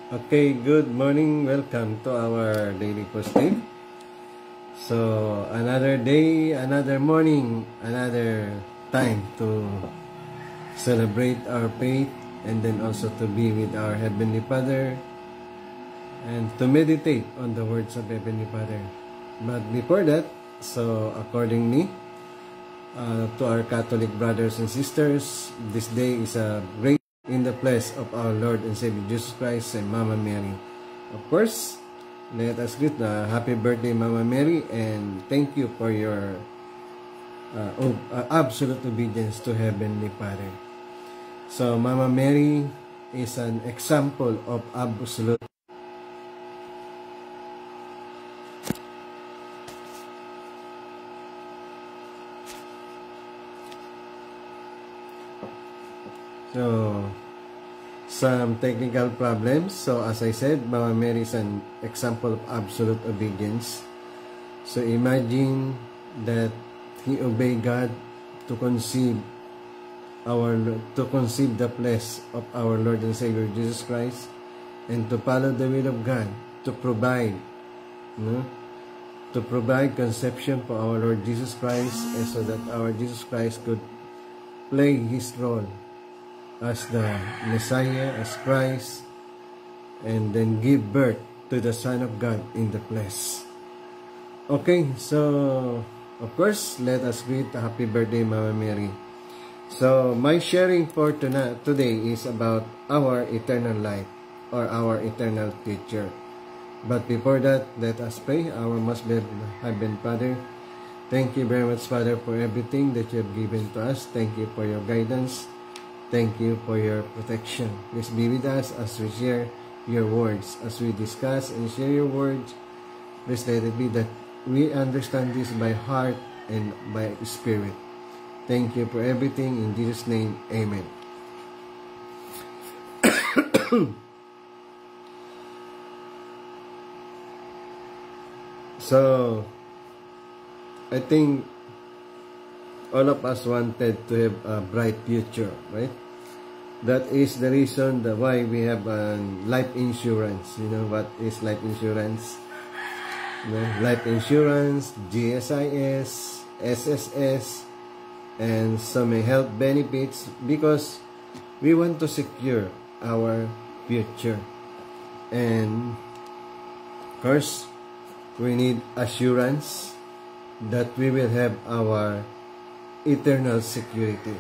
Okay, good morning. Welcome to our daily posting. So, another day, another morning, another time to celebrate our faith and then also to be with our Heavenly Father and to meditate on the words of Heavenly Father. But before that, so accordingly, to our Catholic brothers and sisters, this day is a great in the place of our Lord and Savior Jesus Christ and Mama Mary. Of course, let us greet happy birthday Mama Mary and thank you for your absolute obedience to Heavenly Father. So Mama Mary is an example of absolute some technical problems. So as I said, Mama Mary is an example of absolute obedience. So imagine that he obeyed God to conceive the flesh of our Lord and Savior Jesus Christ and to follow the will of God to provide conception for our Lord Jesus Christ, and so that our Jesus Christ could play his role as the Messiah, as Christ, and then give birth to the Son of God in the flesh. Okay, so of course, let us greet a happy birthday, Mama Mary. So my sharing for today is about our eternal life or our eternal future. But before that, let us pray. Our most beloved Heavenly Father, thank you very much, Father, for everything that you have given to us. Thank you for your guidance. Thank you for your protection. Please be with us as we share your words, as we discuss and share your words. Please let it be that we understand this by heart and by spirit. Thank you for everything. In Jesus' name, amen. So, I think all of us wanted to have a bright future, right? That is the reason why we have life insurance. You know what is life insurance? Life insurance, GSIS, SSS, and some health benefits, because we want to secure our future. And of course, we need assurance that we will have our eternal security,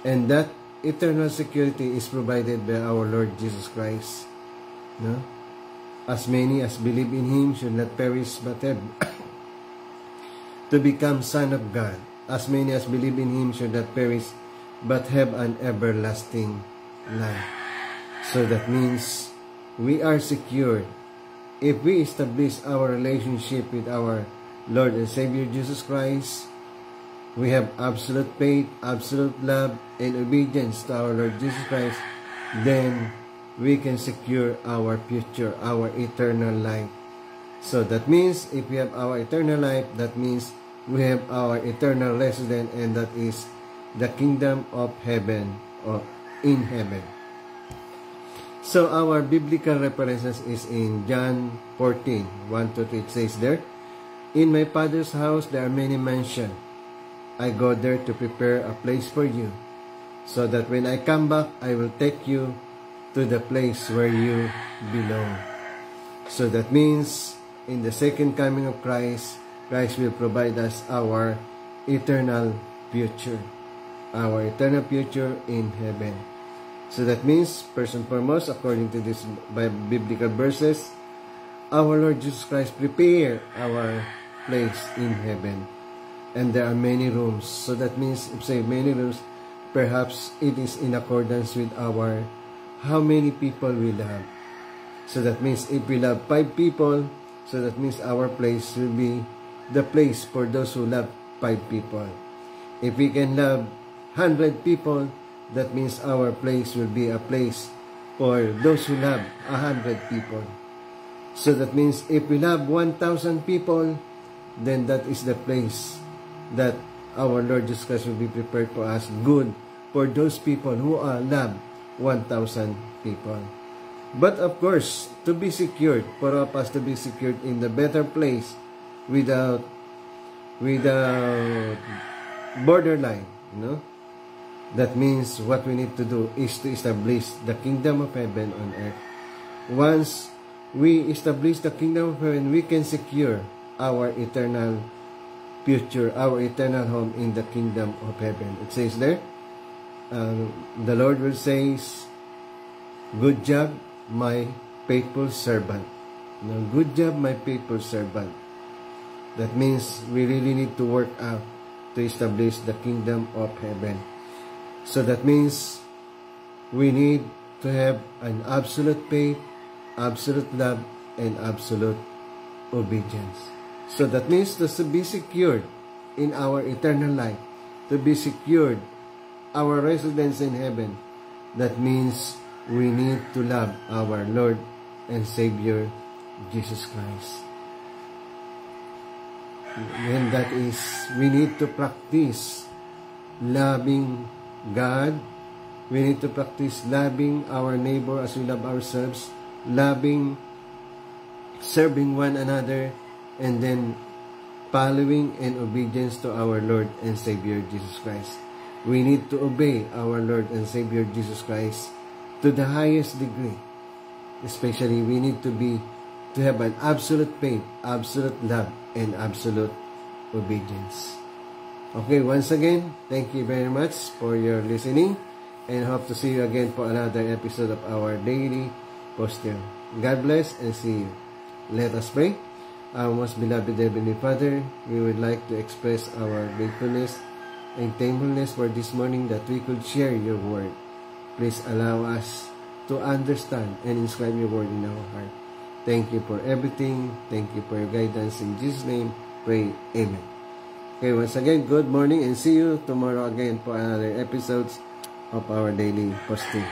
and that eternal security is provided by our Lord Jesus Christ. As many as believe in him should not perish but have to become son of God. As many as believe in him should not perish but have an everlasting life. So that means we are secured if we establish our relationship with our Lord and Savior Jesus Christ. We have absolute faith, absolute love, and obedience to our Lord Jesus Christ. Then we can secure our future, our eternal life. So that means if we have our eternal life, that means we have our eternal residence, and that is the kingdom of heaven or in heaven. So our biblical references is in John 14:1-3. It says there, "In my Father's house there are many mansions. I go there to prepare a place for you, so that when I come back, I will take you to the place where you belong." So that means, in the second coming of Christ, Christ will provide us our eternal future in heaven. So that means, first and foremost, according to these biblical verses, our Lord Jesus Christ prepare our place in heaven. And there are many rooms. So that means, if say many rooms, perhaps it is in accordance with our how many people we love. So that means if we love 5 people, so that means our place will be the place for those who love 5 people. If we can love 100 people, that means our place will be a place for those who love 100 people. So that means if we love 1,000 people, then that is the place that our Lord Jesus Christ will be prepared for us, good for those people who are love 1,000 people. But of course, to be secured, for us to be secured in the better place without borderline, that means what we need to do is to establish the kingdom of heaven on earth. Once we establish the kingdom of heaven, we can secure our eternal future, our eternal home in the kingdom of heaven. It says there, the Lord will say, "Good job, my faithful servant." Good job, my faithful servant. That means we really need to work out to establish the kingdom of heaven. So that means we need to have an absolute faith, absolute love, and absolute obedience. So that means to be secured in our eternal life, to be secured our residence in heaven, that means we need to love our Lord and Savior, Jesus Christ. And that is, we need to practice loving God. We need to practice loving our neighbor as we love ourselves, serving one another, and then following in obedience to our Lord and Savior Jesus Christ. We need to obey our Lord and Savior Jesus Christ to the highest degree. Especially, we need to have an absolute faith, absolute love, and absolute obedience. Okay, once again, thank you very much for your listening, and hope to see you again for another episode of our daily posture. God bless and see you. Let us pray. Our most beloved Heavenly Father, we would like to express our gratefulness and thankfulness for this morning that we could share your word. Please allow us to understand and inscribe your word in our heart. Thank you for everything. Thank you for your guidance. In Jesus' name, pray. Amen. Okay, once again, good morning and see you tomorrow again for another episodes of our daily posting.